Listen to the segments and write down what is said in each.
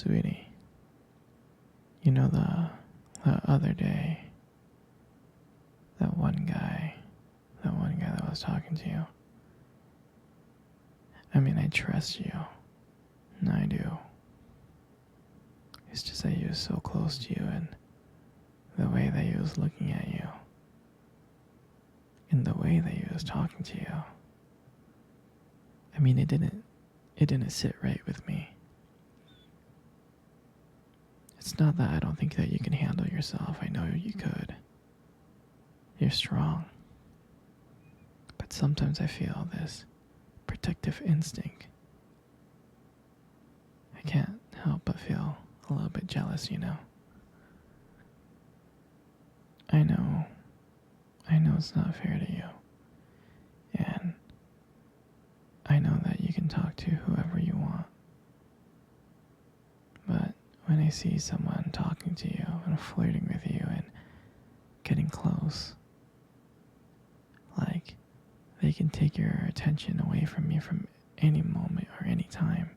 Sweetie, you know the other day, that one guy that was talking to you. I mean, I trust you. I do. It's just that he was so close to you and the way that he was looking at you and the way that he was talking to you. I mean, it didn't sit right with me. It's not that I don't think that you can handle yourself. I know you could. You're strong. But sometimes I feel this protective instinct. I can't help but feel a little bit jealous, you know. I know. I know it's not fair to you. And I know that you can talk to whoever you want. But when I see someone talking to you and flirting with you and getting close, like they can take your attention away from you from any moment or any time,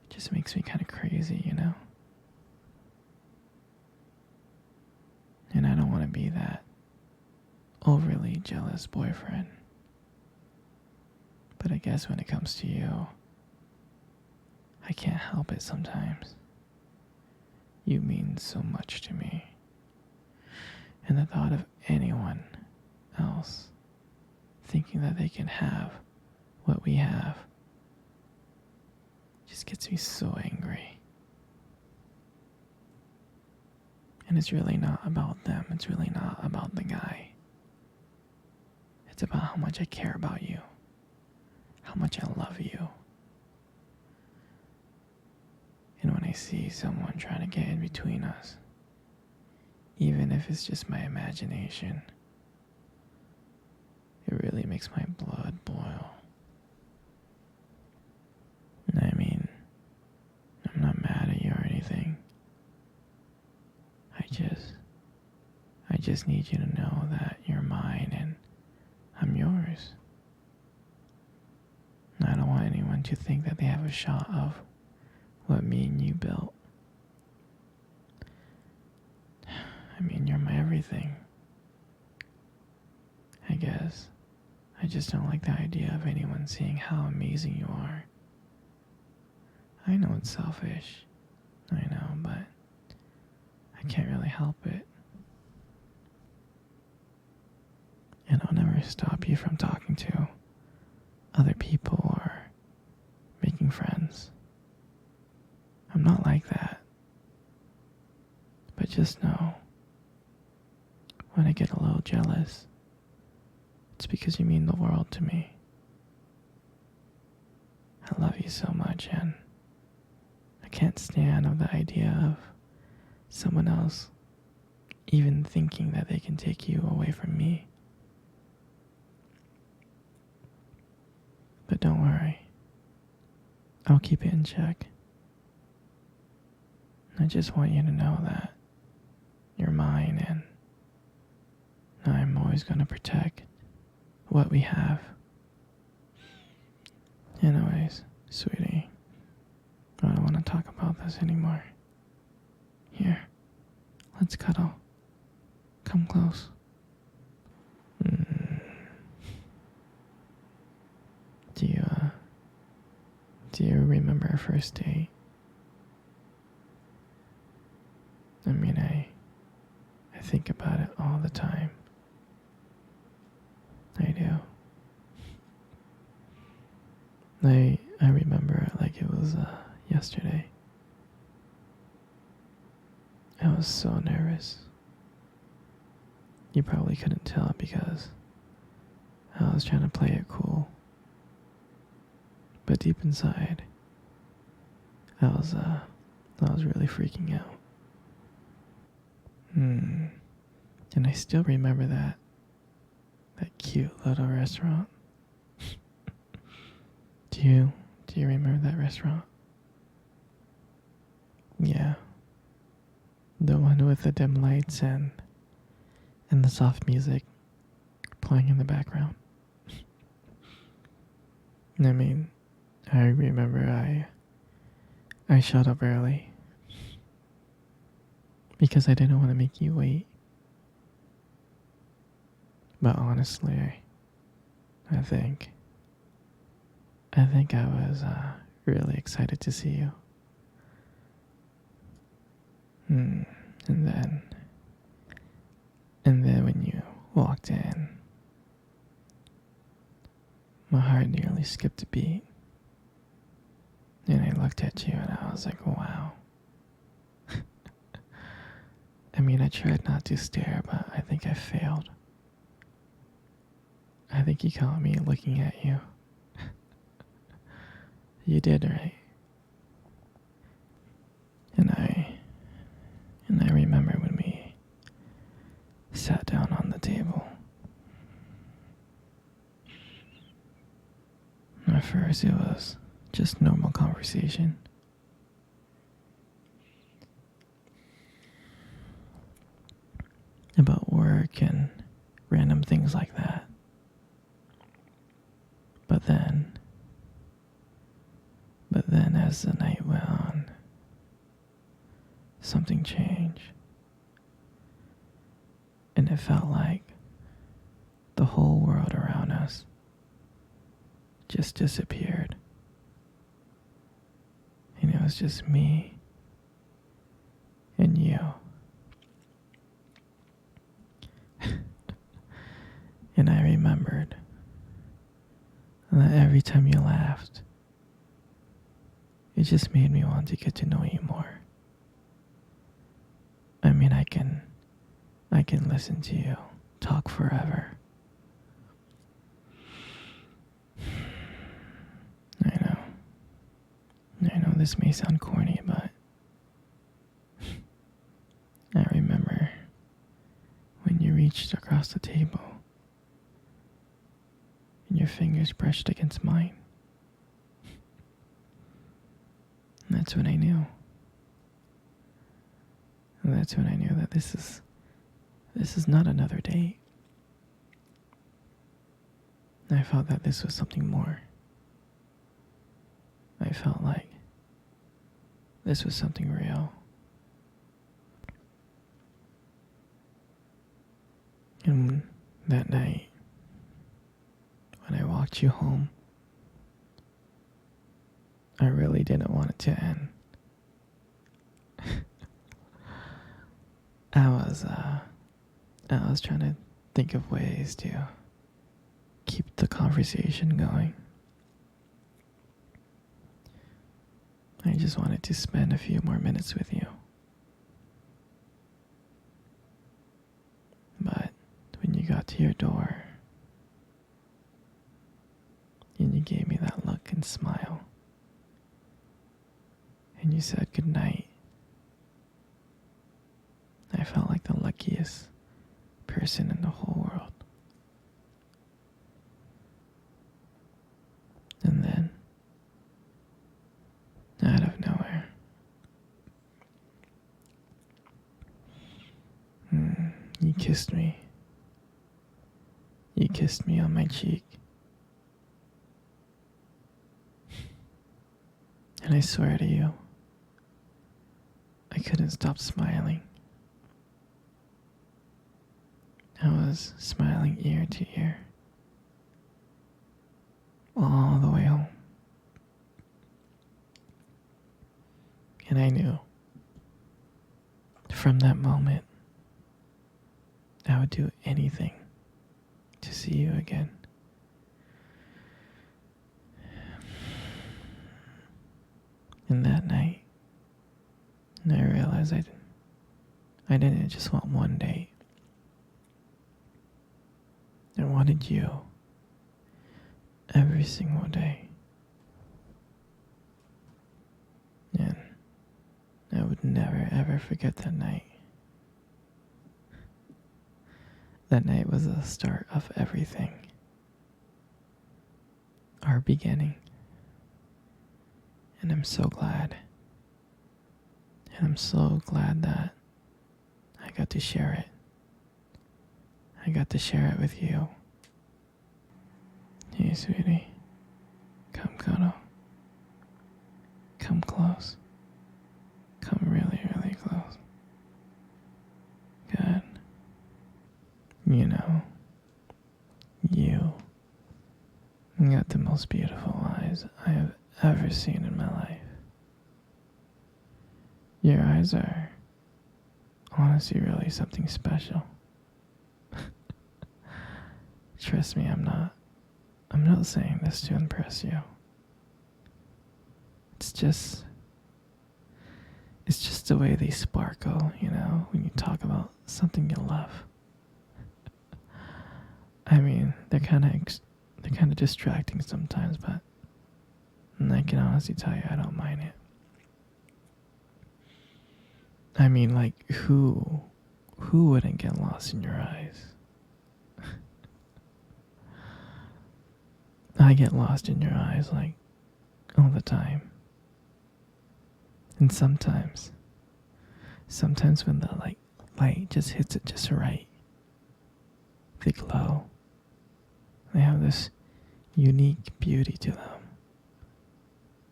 it just makes me kind of crazy, you know? And I don't want to be that overly jealous boyfriend. But I guess when it comes to you, I can't help it sometimes. You mean so much to me. And the thought of anyone else thinking that they can have what we have just gets me so angry. And it's really not about them. It's really not about the guy. It's about how much I care about you. How much I love you. And when I see someone trying to get in between us, even if it's just my imagination, it really makes my blood boil. I mean, I'm not mad at you or anything. I just need you to know that you're mine and I'm yours. I don't want anyone to think that they have a shot of what me and you built. I mean, you're my everything. I guess. I just don't like the idea of anyone seeing how amazing you are. I know it's selfish. I know, but I can't really help it. And I'll never stop you from talking to other people or making friends. I'm not like that. But just know, when I get a little jealous, it's because you mean the world to me. I love you so much, and I can't stand of the idea of someone else even thinking that they can take you away from me. But don't worry, I'll keep it in check. I just want you to know that you're mine and I'm always going to protect what we have. Anyways, sweetie, I don't want to talk about this anymore. Here, let's cuddle. Come close. Do you remember our first date? I mean, I think about it all the time. I do. I remember it like it was yesterday. I was so nervous. You probably couldn't tell because I was trying to play it cool. But deep inside, I was really freaking out. And I still remember that cute little restaurant. Do you remember that restaurant? Yeah. The one with the dim lights and the soft music playing in the background. I mean, I remember I I showed up early because I didn't want to make you wait. But honestly, I think I was really excited to see you. Hmm. And then when you walked in, my heart nearly skipped a beat. And I looked at you and I was like, wow. I mean, I tried not to stare, but I think I failed. I think you caught me looking at you. You did, right? And I remember when we sat down on the table. At first it was just normal conversation. About work and random things like that. But then as the night went on, something changed. And it felt like the whole world around us just disappeared. And it was just me and you. And I remembered that every time you laughed, it just made me want to get to know you more. I mean, I can listen to you talk forever. I know this may sound corny, but I remember when you reached across the table and your fingers brushed against mine. And that's when I knew. And that's when I knew that this is not another date. I felt that this was something more. I felt like this was something real. And that night, when I walked you home, I really didn't want it to end. I was trying to think of ways to keep the conversation going. I just wanted to spend a few more minutes with you. But when you got to your door and you gave me that look and smile and you said goodnight, I felt like the luckiest person in the whole world. And then, out of nowhere, you kissed me. You kissed me on my cheek. And I swear to you, I couldn't stop smiling. I was smiling ear to ear, all the way home. And I knew, from that moment, I would do anything to see you again. And that night, I realized I didn't just want one date. I wanted you every single day. And I would never ever forget that night. That night was the start of everything. Our beginning. And I'm so glad. And I'm so glad that I got to share it. I got to share it with you. Hey, sweetie. Come cuddle. Come close. ever seen in my life. Your eyes are honestly really something special. Trust me, I'm not saying this to impress you. It's just the way they sparkle, when you talk about something you love. I mean, they're kind of distracting sometimes, but I can honestly tell you I don't mind it. I mean, like, who wouldn't get lost in your eyes? I get lost in your eyes, like, all the time. And sometimes when the light just hits it just right, they glow. They have this unique beauty to them.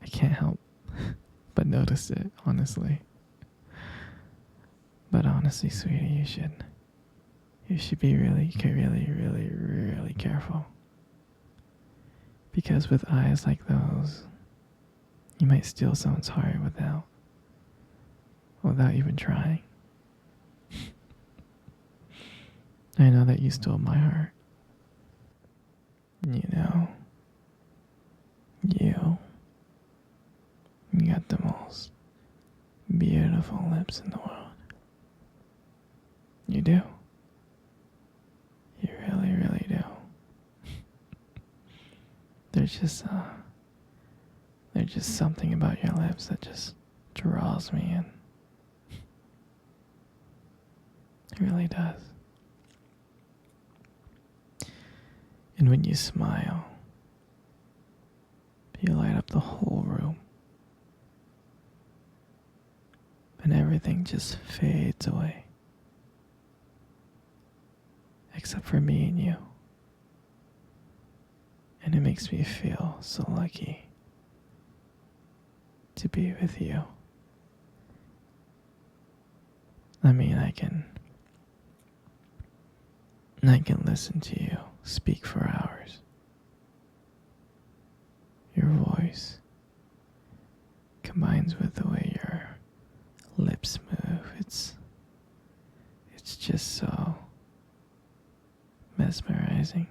I can't help but notice it, honestly. But honestly, sweetie, you should be really, really, really, really careful. Because with eyes like those, you might steal someone's heart without even trying. I know that you stole my heart. You got the most beautiful lips in the world. You do. You really, really do. There's just something about your lips that just draws me in. It really does. And when you smile, you light up the whole room. And everything just fades away. Except for me and you. And it makes me feel so lucky to be with you. I mean, I can listen to you speak for hours. Your voice combines with the way your lips move. It's just so mesmerizing.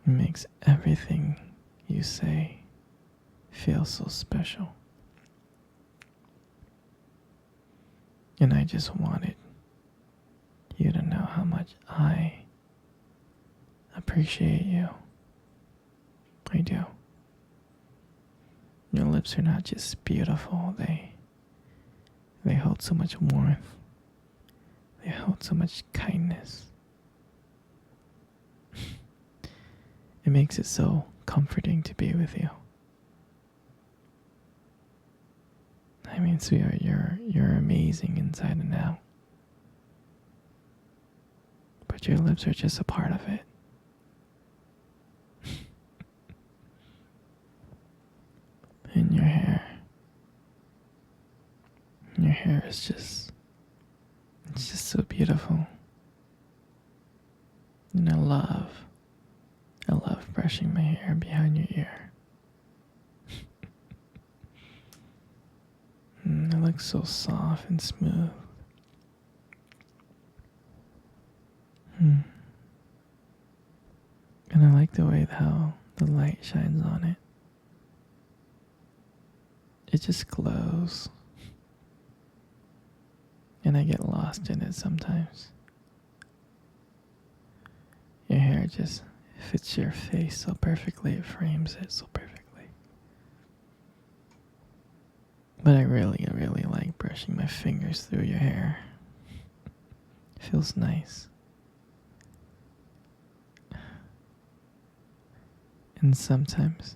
It makes everything you say feel so special. And I just wanted you to know how much I appreciate you. I do. Your lips are not just beautiful, they hold so much warmth. They hold so much kindness. It makes it so comforting to be with you. I mean, sweetheart, you're amazing inside and out. But your lips are just a part of it. And your hair is just, it's just so beautiful. And I love brushing my hair behind your ear. It looks so soft and smooth. And I like the way how the light shines on it. It just glows. And I get lost in it sometimes. Your hair just fits your face so perfectly, it frames it so perfectly. But I really, really like brushing my fingers through your hair. It feels nice. And sometimes